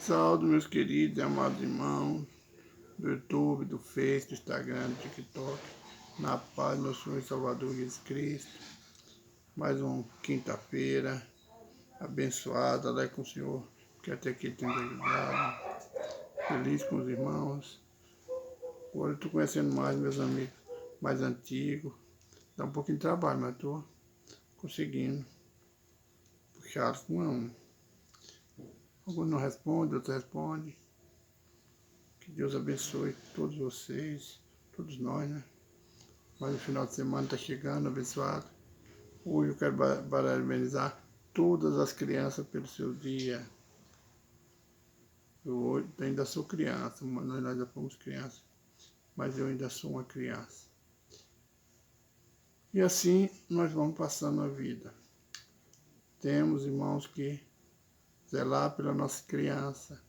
Saúde, meus queridos e amados irmãos do YouTube, do Face, do Instagram, do TikTok. Na paz, meu Senhor e Salvador Jesus Cristo. Mais uma quinta-feira abençoada, né, com o Senhor, que até aqui tem nos ajudado. Feliz com os irmãos. Agora eu estou conhecendo mais meus amigos mais antigos. Dá um pouquinho de trabalho, mas estou conseguindo puxá-los um a um. Alguns não respondem, outros respondem. Que Deus abençoe todos vocês, todos nós, né? Mas o final de semana está chegando, abençoado. Hoje eu quero parabenizar todas as crianças pelo seu dia. Eu hoje ainda sou criança, nós ainda fomos crianças, mas eu ainda sou uma criança. E assim nós vamos passando a vida. Temos irmãos que zelar pela nossa criança,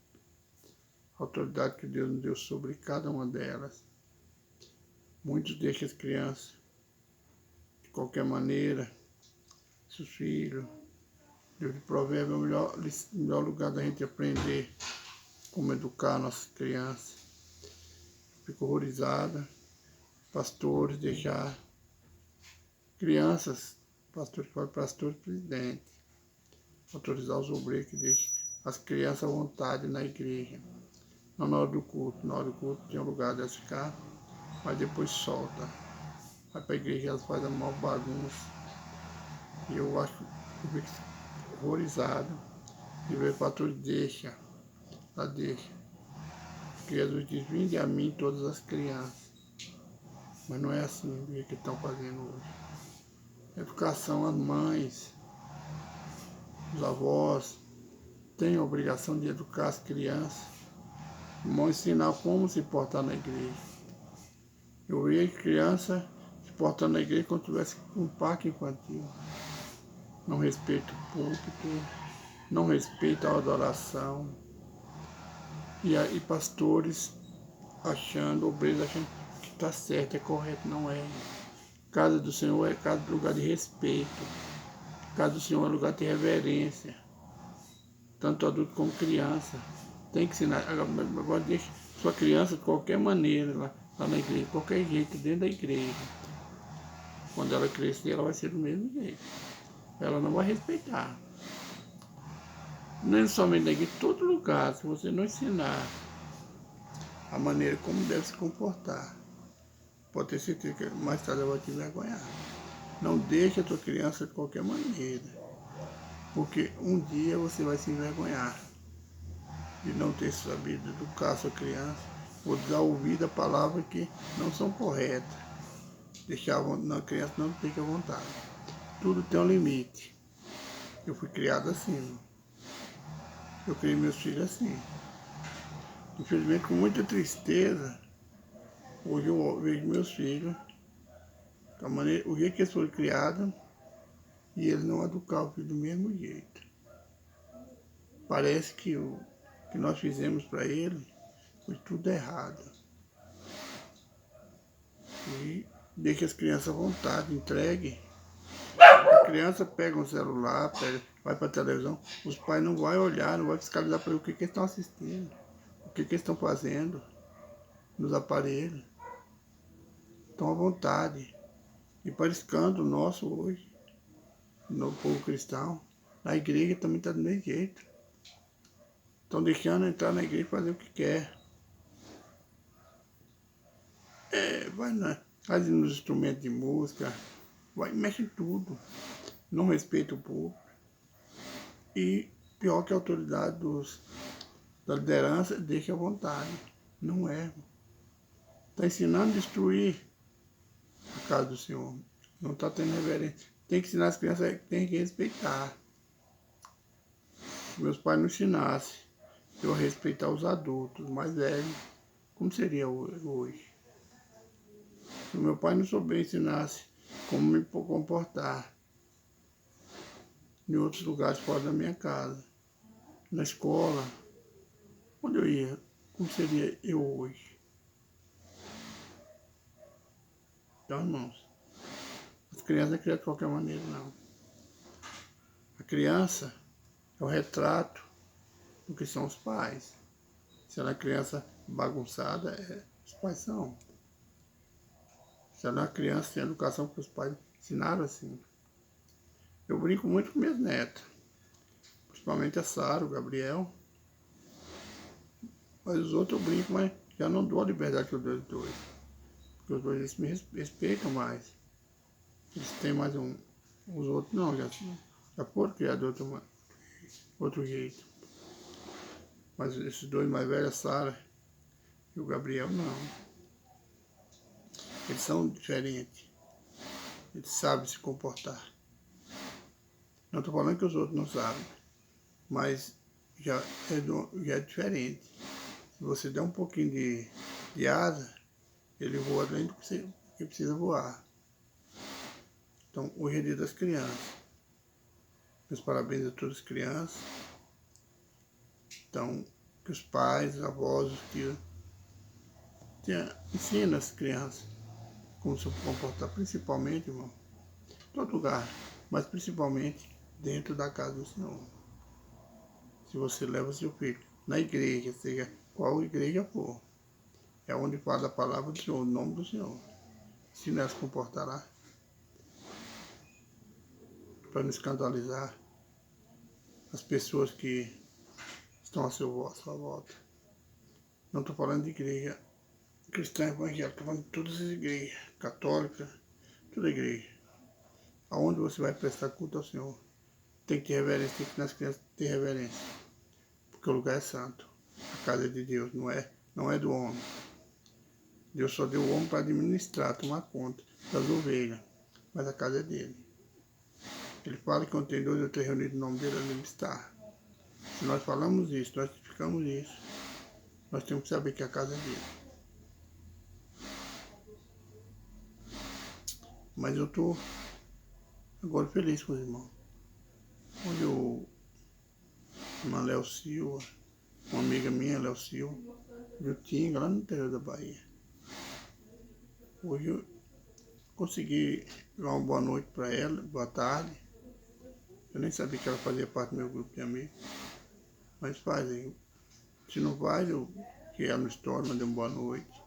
a autoridade que Deus nos deu sobre cada uma delas. Muitos deixam as crianças de qualquer maneira, seus filhos. Livro de Provérbios é o melhor lugar da gente aprender como educar nossas crianças. Fico horrorizada, pastores deixar crianças, pastores presidentes, autorizar os obreiros que deixem as crianças à vontade na igreja. Não na hora do culto. Na hora do culto tem um lugar de ficar, mas depois solta. Vai para a igreja, elas fazem a maior bagunça. E eu fico horrorizado de ver pastores deixa. Porque Jesus diz, vinde a mim todas as crianças. Mas não é assim o que estão fazendo hoje. Educação, as mães, os avós têm a obrigação de educar as crianças, vão ensinar como se portar na igreja. Eu vi criança se portando na igreja como se tivesse um parque infantil. Não respeita o púlpito, não respeita a adoração. E pastores obreiros achando que está certo, é correto, não é. Casa do Senhor é casa de lugar de respeito. Casa do Senhor é lugar de reverência. Tanto adulto como criança. Tem que ensinar. Agora deixa sua criança de qualquer maneira lá na igreja, de qualquer jeito, dentro da igreja. Quando ela crescer, ela vai ser do mesmo jeito. Ela não vai respeitar. Nem somente na igreja, em todo lugar, se você não ensinar a maneira como deve se comportar, pode ter certeza que mais tarde ela vai te envergonhar. Não deixe a tua criança de qualquer maneira, porque um dia você vai se envergonhar de não ter sabido educar a sua criança, ou dar ouvido a palavras que não são corretas. Deixar a criança não fica à vontade. Tudo tem um limite. Eu fui criado assim. Eu criei meus filhos assim. Infelizmente, com muita tristeza, hoje eu vejo meus filhos, o jeito que eles foram criados, e eles não educaram o filho do mesmo jeito. Parece que o que nós fizemos para eles foi tudo errado. E deixa as crianças à vontade, entregue. A criança pega um celular, vai para a televisão, os pais não vão olhar, não vão fiscalizar para o que eles estão assistindo, o que eles estão fazendo nos aparelhos. Estão à vontade. E para escândalo nosso hoje, no povo cristão, na igreja também está do mesmo jeito. Estão deixando entrar na igreja e fazer o que quer. Faz nos instrumentos de música, mexe em tudo. Não respeita o povo. E pior que a autoridade da liderança deixa à vontade. Não é. Está ensinando a destruir a casa do Senhor. Não está tendo reverência. Tem que ensinar as crianças que tem que respeitar. Se meus pais não ensinassem eu a respeitar os adultos mais velhos, como seria hoje? Se meu pai não souber ensinasse como me comportar em outros lugares fora da minha casa, na escola, onde eu ia, como seria eu hoje? Então, irmãos, as crianças não criam de qualquer maneira, não. A criança é o retrato do que são os pais. Se ela é criança bagunçada, os pais são. Se ela é uma criança sem educação, que os pais ensinaram assim. Eu brinco muito com minhas netas, principalmente a Sara, o Gabriel. Mas os outros eu brinco, mas já não dou a liberdade que eu dou aos dois. Porque os dois eles me respeitam mais. Eles têm mais um. Os outros não, já foram criados de outro jeito. Mas esses dois mais velhos, a Sara e o Gabriel, não. Eles são diferentes. Eles sabem se comportar. Não estou falando que os outros não sabem, mas já é diferente. Se você der um pouquinho de asa, ele voa além do que precisa voar. Então, hoje é dia das crianças. Meus parabéns a todas as crianças. Então, que os pais, os avós, os tios, ensinam as crianças como se comportar, principalmente, irmão, em todo lugar, mas principalmente dentro da casa do Senhor. Se você leva seu filho na igreja, seja qual igreja for, é onde fala a palavra do Senhor, o nome do Senhor. Se não se comportará, para não escandalizar as pessoas que estão à sua volta. Não estou falando de igreja cristã evangélica, estou falando de todas as igrejas, católicas, toda igreja. Aonde você vai prestar culto ao Senhor, tem que ter reverência, tem que nas crianças ter reverência. Porque o lugar é santo. A casa é de Deus, não é do homem. Deus só deu o homem para administrar, tomar conta das ovelhas. Mas a casa é dele. Ele fala que onde tem 2 ou 3 reunidos no nome dele, ele está. Se nós falamos isso, nós ficamos isso, nós temos que saber que a casa é dele. Mas eu estou agora feliz com os irmãos. Onde o irmã Léo Silva, uma amiga minha, Léo Silva, de Utinga, lá no interior da Bahia. Hoje eu consegui dar uma boa noite para ela, boa tarde. Eu nem sabia que ela fazia parte do meu grupo de amigos. Mas fazem. Se não faz, eu que ela no story, mandei uma boa noite.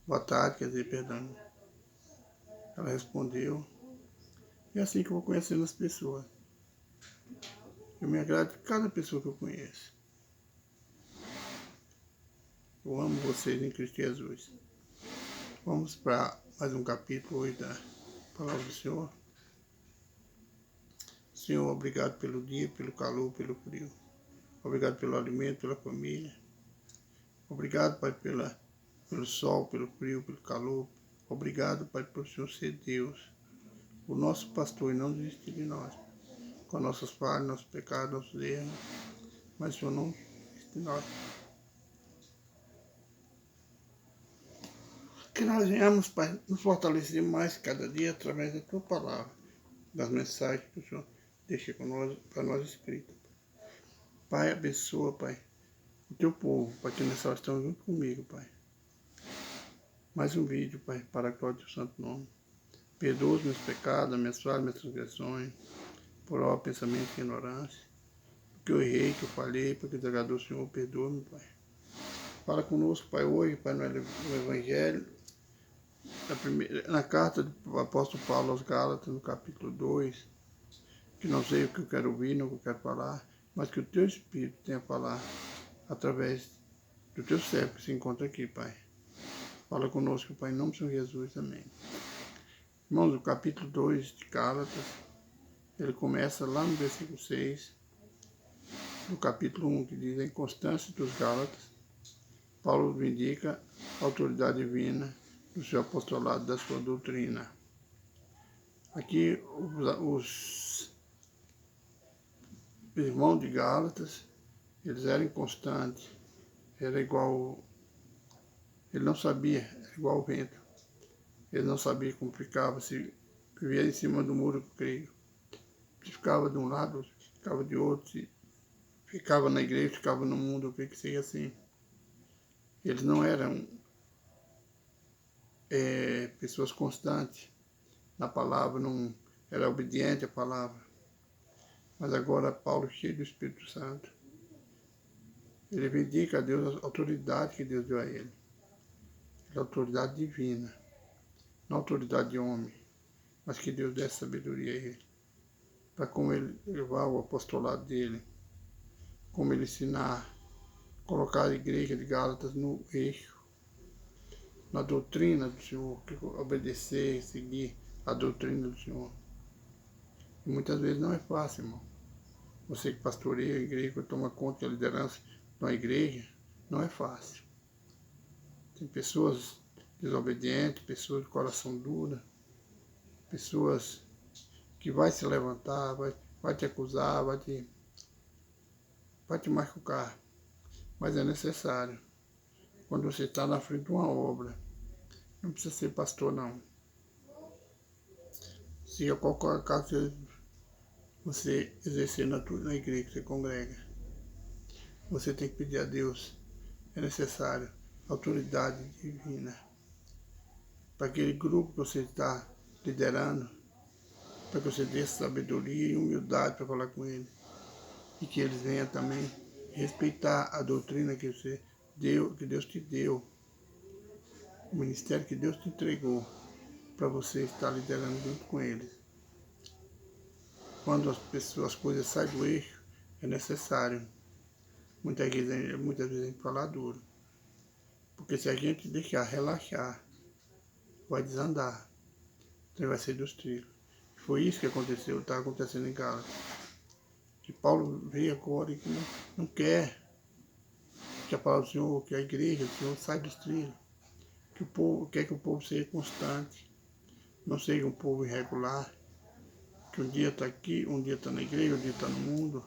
Boa tarde, quer dizer, perdão. Ela respondeu. E é assim que eu vou conhecendo as pessoas. Eu me agrado de cada pessoa que eu conheço. Eu amo vocês em Cristo Jesus. Vamos para mais um capítulo hoje da Palavra do Senhor. Senhor, obrigado pelo dia, pelo calor, pelo frio. Obrigado pelo alimento, pela família. Obrigado, Pai, pelo sol, pelo frio, pelo calor. Obrigado, Pai, por o Senhor ser Deus, o nosso pastor, e não desistir de nós, com nossas falhas, nossos pecados, nossos erros. Mas o Senhor não desiste de nós. Que nós venhamos, Pai, nos fortalecer mais cada dia através da Tua palavra, das mensagens que o Senhor deixa para nós escritas. Pai, abençoa, Pai, o Teu povo, Pai, que nessa hora estão junto comigo, Pai. Mais um vídeo, Pai, para a glória do Teu santo nome. Perdoa os meus pecados, as minhas falhas, minhas transgressões, por obra, pensamento e ignorância. Porque eu errei, que eu falhei, porque desagradou o Senhor, perdoa-me, Pai. Fala conosco, Pai, hoje, Pai, no Evangelho, na carta do apóstolo Paulo aos Gálatas, no capítulo 2, que não sei o que eu quero ouvir, não o que eu quero falar, mas que o Teu Espírito tenha a falar através do Teu servo que se encontra aqui, Pai. Fala conosco, Pai, em nome do Senhor Jesus, amém. Irmãos, o capítulo 2 de Gálatas, ele começa lá no versículo 6, do capítulo 1, que diz: a inconstância dos Gálatas, Paulo vindica a autoridade divina do seu apostolado, da sua doutrina. Aqui, os irmãos de Gálatas, eles eram inconstantes, era igual, ele não sabia, era igual o vento. Ele não sabia como ficava, se vivia em cima do muro, eu creio. Se ficava de um lado, se ficava de outro, se ficava na igreja, ficava no mundo, eu creio que seria assim. Eles não eram pessoas constantes na palavra, não era obediente à palavra. Mas agora Paulo, cheio do Espírito Santo, Ele reivindica a Deus a autoridade que Deus deu a ele. A autoridade divina, não a autoridade de homem, mas que Deus desse sabedoria a ele, para como ele levar o apostolado dele, como ele ensinar, colocar a igreja de Gálatas no eixo, na doutrina do Senhor, que obedecer, seguir a doutrina do Senhor. E muitas vezes não é fácil, irmão. Você que pastoreia a igreja, que toma conta da liderança de uma igreja, não é fácil. Tem pessoas desobedientes, pessoas de coração duro, pessoas que vai se levantar, vai te acusar, vai te machucar. Mas é necessário. Quando você está na frente de uma obra, não precisa ser pastor, não. Se a qualquer caso você exercer na igreja que você congrega, você tem que pedir a Deus, é necessário, autoridade divina, para aquele grupo que você está liderando, para que você dê sabedoria e humildade para falar com ele, e que eles venham também respeitar a doutrina que você deu, que Deus te deu, o ministério que Deus te entregou, para você estar liderando junto com eles. Quando as coisas saem do eixo, é necessário. Muitas vezes a gente fala duro. Porque se a gente deixar relaxar, vai desandar. Então vai ser dos trilhos. Foi isso que aconteceu, está acontecendo em Gálatas. Que Paulo veio agora e que não quer que a palavra do Senhor, que a igreja do Senhor saia dos trilhos. Que o povo quer que o povo seja constante. Não seja um povo irregular. Que um dia está aqui, um dia está na igreja, um dia está no mundo.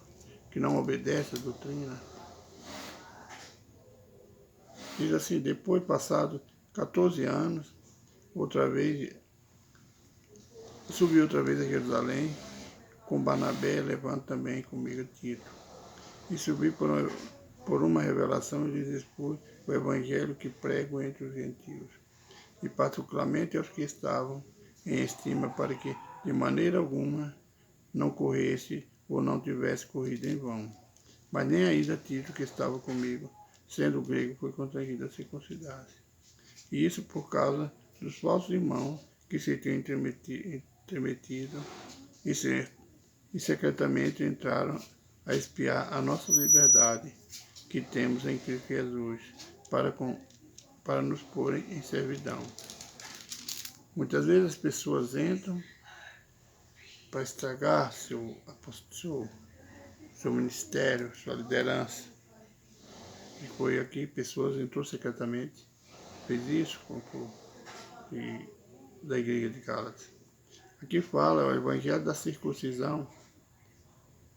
Que não obedece a doutrina. Diz assim, depois passado 14 anos, subi outra vez a Jerusalém, com Barnabé, levando também comigo Tito. E subi por uma revelação e lhes expus o evangelho que prego entre os gentios, e particularmente aos que estavam em estima, para que de maneira alguma não corresse ou não tivesse corrido em vão. Mas nem ainda Tito, que estava comigo, sendo grego, foi constrangido a circuncidar-se. E isso por causa dos falsos irmãos que se tinham intermetido e secretamente entraram a espiar a nossa liberdade que temos em Cristo Jesus para nos porem em servidão. Muitas vezes as pessoas entram para estragar seu ministério, sua liderança. E foi aqui, pessoas entrou secretamente, fez isso com o povo da igreja de Gálatas. Aqui fala o evangelho da circuncisão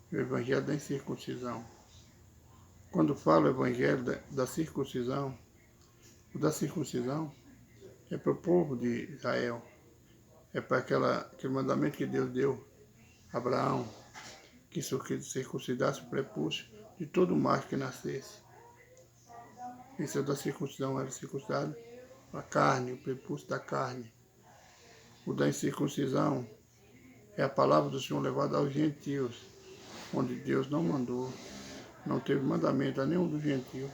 e o evangelho da incircuncisão. Quando fala o evangelho da circuncisão, o da circuncisão é para o povo de Israel, é para aquele mandamento que Deus deu a Abraão, que circuncidasse o prepúcio de todo macho que nascesse. Esse é o da circuncisão, era circuncidado a carne, o prepúcio da carne. O da incircuncisão é a palavra do Senhor levada aos gentios, onde Deus não mandou, não teve mandamento a nenhum dos gentios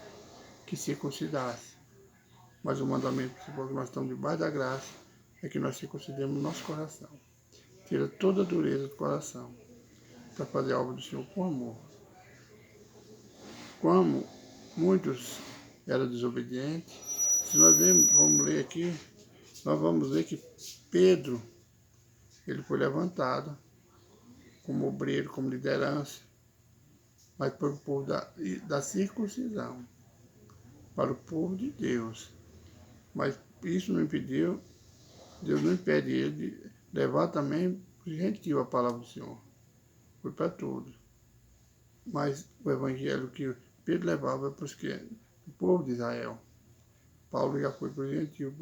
que circuncidasse. Mas o mandamento principal que nós estamos debaixo da graça é que nós circuncidemos o nosso coração. Tira toda a dureza do coração para fazer a obra do Senhor com amor. Como muitos eram desobedientes, se nós vamos ler aqui, nós vamos ver que Pedro, ele foi levantado como obreiro, como liderança, mas para o povo da circuncisão, para o povo de Deus. Mas isso não impediu, Deus não impede ele de levar também para os gentios a palavra do Senhor. Foi para todos. Mas o evangelho que Pedro levava para o povo de Israel. Paulo já foi para os gentios,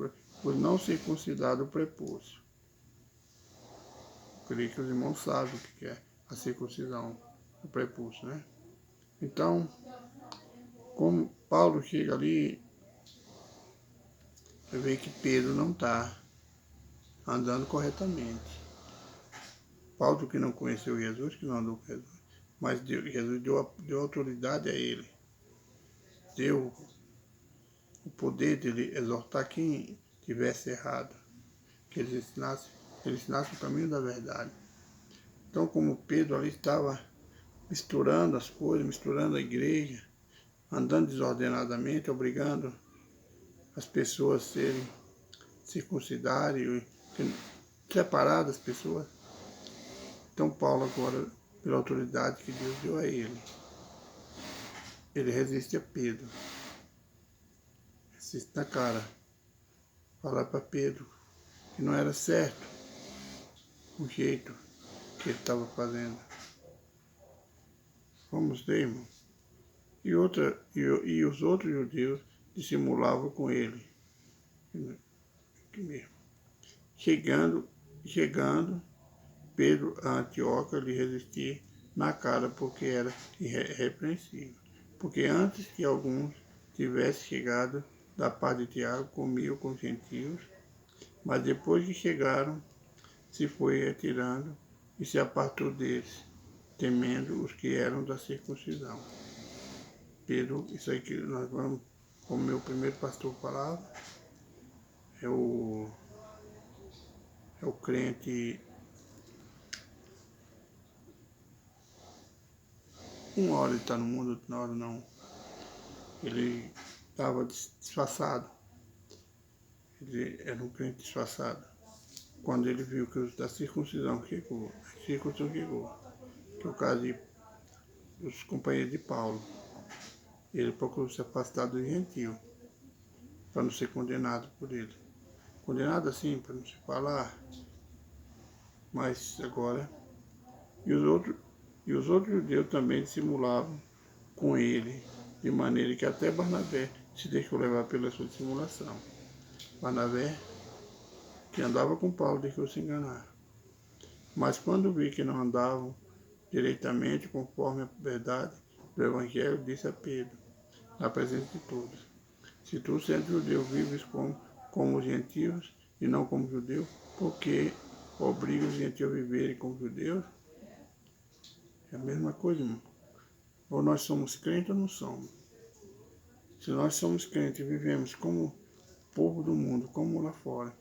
por não circuncidar o prepúcio. Creio que os irmãos sabem o que é a circuncisão do prepúcio, né? Então, como Paulo chega ali, você vê que Pedro não está andando corretamente. Paulo que não conheceu Jesus, que não andou com Jesus, mas Jesus deu autoridade a ele deu o poder de ele exortar quem tivesse errado, que ele ensinasse o caminho da verdade. Então, como Pedro ali estava misturando as coisas, misturando a igreja, andando desordenadamente, obrigando as pessoas a serem circuncidarem, separar das pessoas. Então Paulo agora, pela autoridade que Deus deu a ele resiste a Pedro. Resiste na cara. Falar para Pedro que não era certo o jeito que ele estava fazendo. Vamos ver, irmão. E os outros judeus dissimulavam com ele. Aqui mesmo. Chegando, Pedro a Antioquia lhe resistia na cara, porque era irrepreensível. Porque antes que alguns tivessem chegado da parte de Tiago, comiam com os gentios, mas depois que chegaram, se foi retirando e se apartou deles, temendo os que eram da circuncisão. Pedro, isso aí que nós vamos, como meu primeiro pastor falava, é o crente, uma hora ele está no mundo, outra hora não. Ele estava disfarçado, ele era um crente disfarçado. Quando ele viu que os da circuncisão chegou, que é o caso dos companheiros de Paulo, ele procurou se afastar do gentio, para não ser condenado por ele. Condenado assim, para não se falar, mas agora... E os outros judeus também dissimulavam com ele, de maneira que até Barnabé se deixou levar pela sua dissimulação. Barnabé, que andava com Paulo, deixou se enganar. Mas quando vi que não andavam direitamente conforme a verdade do Evangelho, disse a Pedro, na presença de todos: se tu, sendo judeu, vives como os gentios e não como judeu, por que obriga os gentios a viverem como judeus? É a mesma coisa, irmão. Ou nós somos crentes ou não somos. Se nós somos crentes e vivemos como povo do mundo, como lá fora,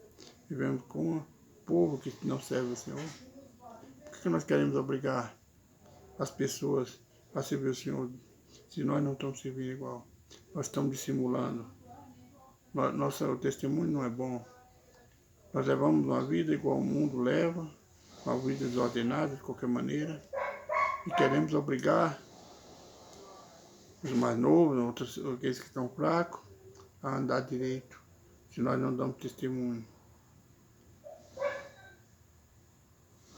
vivemos como povo que não serve ao Senhor, por que nós queremos obrigar as pessoas a servir o Senhor se nós não estamos servindo igual? Nós estamos dissimulando. Nosso testemunho não é bom. Nós levamos uma vida igual o mundo leva, uma vida desordenada de qualquer maneira, e queremos obrigar os mais novos, aqueles que estão fracos, a andar direito, se nós não damos testemunho.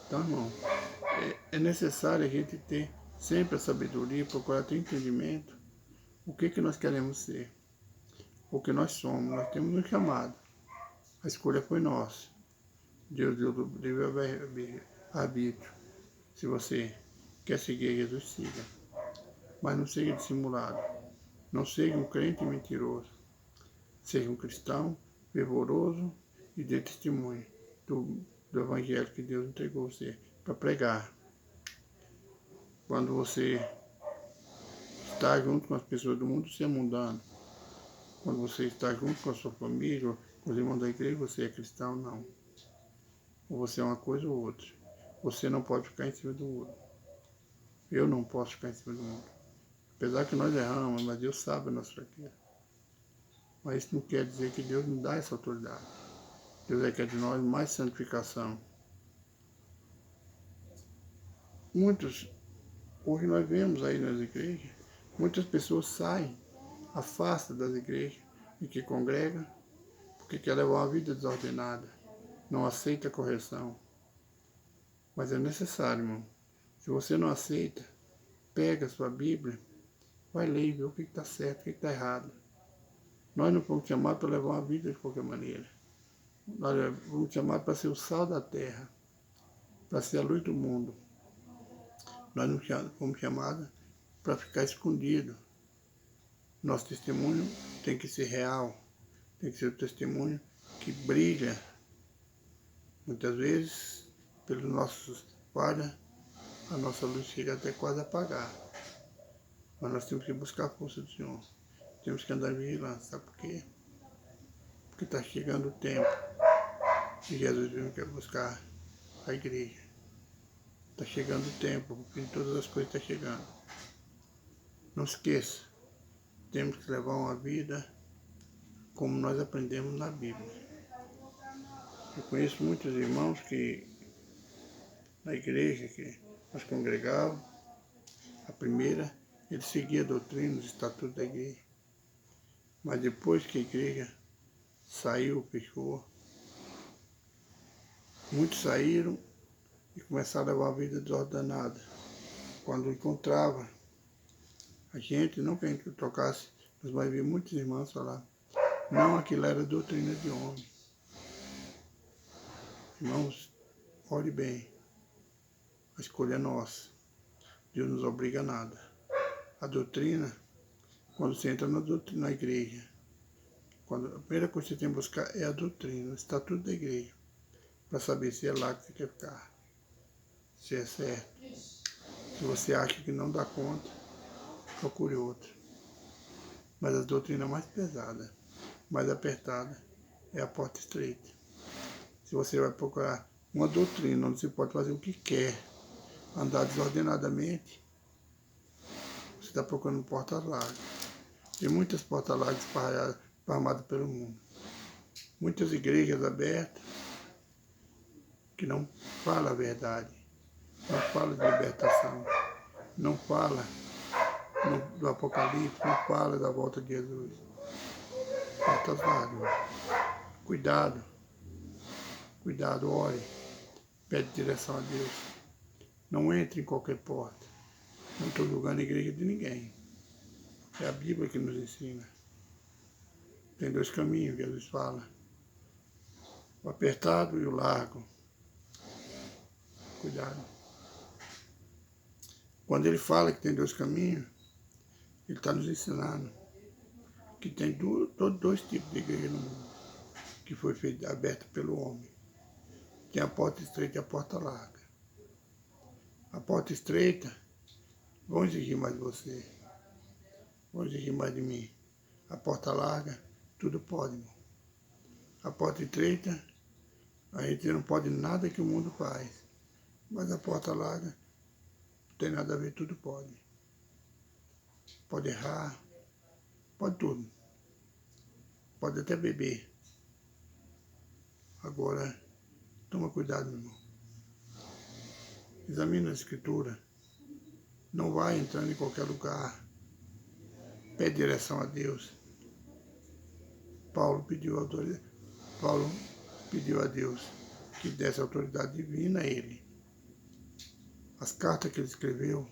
Então, irmão, é necessário a gente ter sempre a sabedoria, procurar ter entendimento, o que nós queremos ser, o que nós somos. Nós temos um chamado, a escolha foi nossa. Deus deu o livre-arbítrio. Se você quer seguir Jesus, siga. Mas não seja dissimulado. Não seja um crente mentiroso. Seja um cristão fervoroso e dê testemunho do Evangelho que Deus entregou você para pregar. Quando você está junto com as pessoas do mundo, você é mundano. Quando você está junto com a sua família, com os irmãos da igreja, você é cristão, não. Ou você é uma coisa ou outra. Você não pode ficar em cima do mundo. Eu não posso ficar em cima do mundo. Apesar que nós erramos, mas Deus sabe a nossa fraqueza. Mas isso não quer dizer que Deus não dá essa autoridade. Deus quer de nós mais santificação. Hoje nós vemos aí nas igrejas, muitas pessoas saem, afastam das igrejas e que congregam, porque quer levar uma vida desordenada, não aceita a correção. Mas é necessário, irmão. Se você não aceita, pega a sua Bíblia, vai ler e vê o que está certo, o que está errado. Nós não fomos chamados para levar uma vida de qualquer maneira. Nós fomos chamados para ser o sal da terra, para ser a luz do mundo. Nós não fomos chamados para ficar escondido. Nosso testemunho tem que ser real, tem que ser um testemunho que brilha. Muitas vezes, pelos nossos falhas, a nossa luz chega até quase a apagar. Mas nós temos que buscar a força do Senhor. temos que andar em vigilância, sabe por quê? Porque está chegando o tempo que Jesus veio quer buscar a igreja. Está chegando o tempo, o fim de todas as coisas está chegando. Não esqueça, temos que levar uma vida como nós aprendemos na Bíblia. Eu conheço muitos irmãos que na igreja que nós congregávamos, a primeira, ele seguia a doutrina, os estatutos da igreja. Mas depois que a igreja saiu, fechou, muitos saíram e começaram a levar uma vida desordenada. Quando encontrava a gente, não que a gente tocasse, mas vai ver muitos irmãos falar, não, aquilo era doutrina de homem. Irmãos, ore bem, a escolha é nossa. Deus nos obriga a nada. A doutrina, quando você entra na doutrina, na igreja, a primeira coisa que você tem que buscar é a doutrina, o estatuto da igreja, para saber se é lá que você quer ficar, se é certo. Se você acha que não dá conta, procure outro. Mas a doutrina mais pesada, mais apertada, é a porta estreita. Se você vai procurar uma doutrina onde você pode fazer o que quer, andar desordenadamente, você está procurando portas largas. Tem muitas portas largas esparramadas pelo mundo. Muitas igrejas abertas que não falam a verdade, não falam de libertação, não falam do Apocalipse, não falam da volta de Jesus. Portas largas. Cuidado, cuidado, ore, pede direção a Deus. Não entre em qualquer porta. Não estou julgando a igreja de ninguém. É a Bíblia que nos ensina. Tem dois caminhos, Jesus fala. O apertado e o largo. Cuidado. Quando ele fala que tem dois caminhos, ele está nos ensinando que tem dois tipos de igreja no mundo, que foi aberta pelo homem. Tem a porta estreita e a porta larga. A porta estreita, vão exigir mais de você, vão exigir mais de mim. A porta larga, tudo pode, irmão. A porta estreita, a gente não pode nada que o mundo faz. Mas a porta larga, não tem nada a ver, tudo pode. Pode errar, pode tudo. Pode até beber. Agora, toma cuidado, meu irmão. Examina a escritura. Não vai entrando em qualquer lugar. Pede direção a Deus. Paulo pediu a Deus que desse autoridade divina a ele. As cartas que ele escreveu,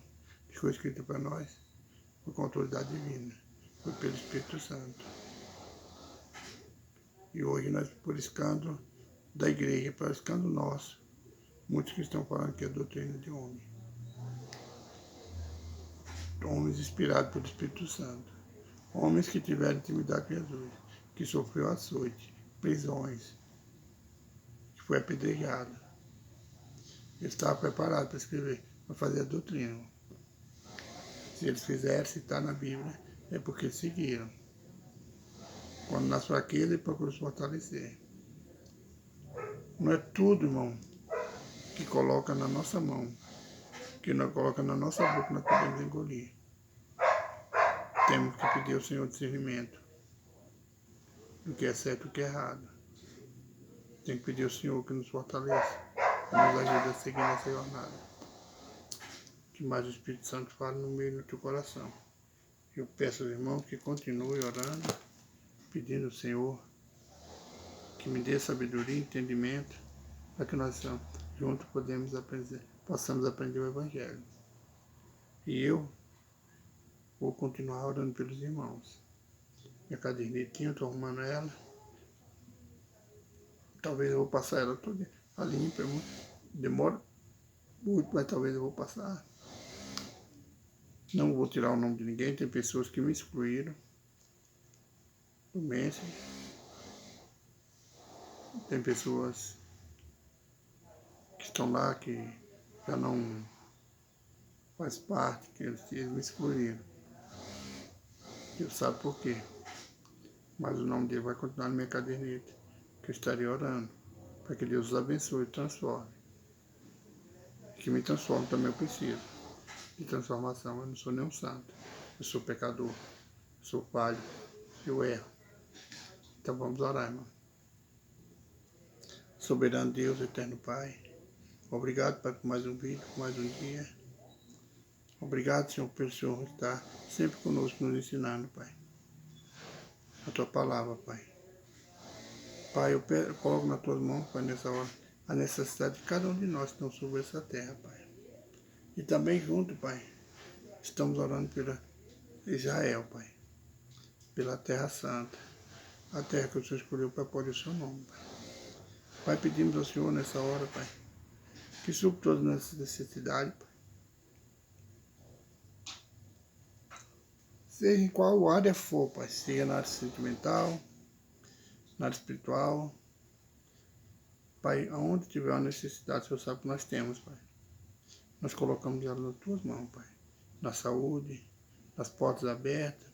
que foi escrita para nós, foi com autoridade divina. Foi pelo Espírito Santo. E hoje nós, por escândalo da igreja, por escândalo nosso, muitos que estão falando que é doutrina de homem. Homens inspirados pelo Espírito Santo. Homens que tiveram intimidade com Jesus, que sofreu açoite, prisões, que foi apedrejado. Ele estava preparado para escrever, para fazer a doutrina. Se eles fizeram, se está na Bíblia, é porque eles seguiram. Quando nas fraquezas, ele procura se fortalecer. Não é tudo, irmão, que coloca na nossa mão, que nós coloca na nossa boca, nós podemos engolir. Temos que pedir ao Senhor discernimento do que é certo e o que é errado. Tem que pedir ao Senhor que nos fortaleça, que nos ajude a seguir nessa jornada. Que mais o Espírito Santo fale no meio do teu coração. Eu peço aos irmãos que continuem orando, pedindo ao Senhor que me dê sabedoria e entendimento, para que nós juntos possamos aprender o Evangelho. E eu vou continuar orando pelos irmãos. Minha cadernetinha, eu estou arrumando ela. Talvez eu vou passar ela toda a limpa, demora muito, mas talvez eu vou passar. Não vou tirar o nome de ninguém, tem pessoas que me excluíram do Messenger. Tem pessoas que estão lá que já não faz parte, que eles me excluíram. Deus sabe por quê. Mas o nome dele vai continuar na minha caderneta, que eu estarei orando, para que Deus os abençoe e transforme. Que me transforme também eu preciso de transformação. Eu não sou nenhum santo. Eu sou pecador. Eu sou falho. Eu erro. Então vamos orar, irmão. Soberano Deus, eterno Pai. Obrigado, Pai, por mais um vídeo, por mais um dia. Obrigado, Senhor, pelo Senhor estar sempre conosco, nos ensinando, Pai. A Tua palavra, Pai. Pai, eu coloco nas Tuas mãos, Pai, nessa hora, a necessidade de cada um de nós que estão sobre essa terra, Pai. E também junto, Pai, estamos orando pela Israel, Pai. Pela Terra Santa. A terra que o Senhor escolheu para pôr o Seu nome, Pai. Pai, pedimos ao Senhor nessa hora, Pai, que supra todas as nossas necessidades, Pai. Seja em qual área for, Pai, seja na área sentimental, na área espiritual, Pai, aonde tiver uma necessidade, o Senhor sabe que nós temos, Pai. Nós colocamos ela nas Tuas mãos, Pai. Na saúde, nas portas abertas,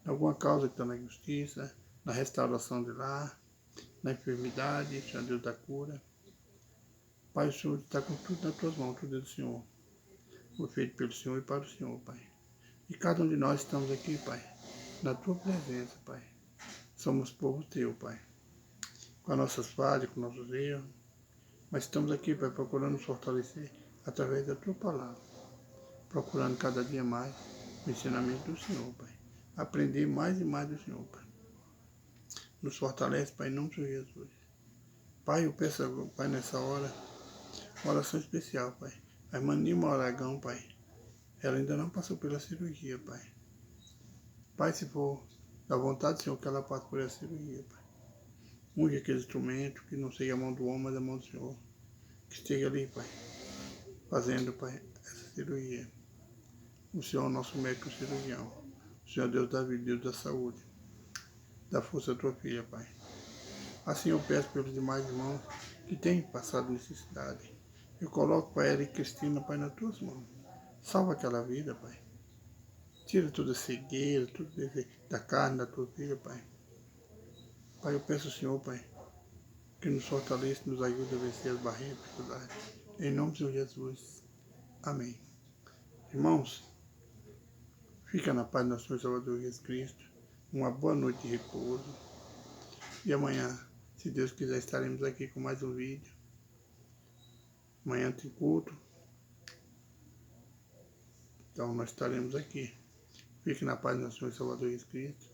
em alguma causa que está na justiça, na restauração de lar, na enfermidade, Senhor Deus da cura. Pai, o Senhor está com tudo nas Tuas mãos, tudo é do Senhor. Foi feito pelo Senhor e para o Senhor, Pai. E cada um de nós estamos aqui, Pai, na Tua presença, Pai. Somos povo Teu, Pai. Com as nossas falhas, com nossos erros. Mas estamos aqui, Pai, procurando nos fortalecer através da Tua palavra. Procurando cada dia mais o ensinamento do Senhor, Pai. Aprender mais e mais do Senhor, Pai. Nos fortalece, Pai, em nome de Jesus. Pai, eu peço, Pai, nessa hora, uma oração especial, Pai. A irmã Nilma Aragão, Pai. Ela ainda não passou pela cirurgia, Pai. Pai, se for da vontade do Senhor que ela passe por essa cirurgia, Pai. Unge aquele instrumento, que não seja a mão do homem, mas a mão do Senhor. Que esteja ali, Pai, fazendo, Pai, essa cirurgia. O Senhor é o nosso médico cirurgião. O Senhor é Deus da vida, Deus da saúde. Da força da Tua filha, Pai. Assim eu peço pelos demais irmãos que têm passado necessidade. Eu coloco, Pai, ela e Cristina, Pai, nas Tuas mãos. Salva aquela vida, Pai. Tira toda a cegueira, tudo da carne da Tua filha, Pai. Pai, eu peço ao Senhor, Pai, que nos fortaleça, nos ajude a vencer as barreiras e dificuldades. Em nome de Jesus. Amém. Irmãos, fica na paz do nosso Senhor Salvador Jesus Cristo. Uma boa noite de repouso. E amanhã, se Deus quiser, estaremos aqui com mais um vídeo. Amanhã tem culto. Então nós estaremos aqui. Fiquem na paz do nosso Senhor Salvador Jesus Cristo.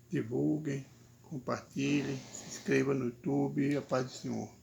Divulguem, compartilhem, se inscrevam no YouTube. A paz do Senhor.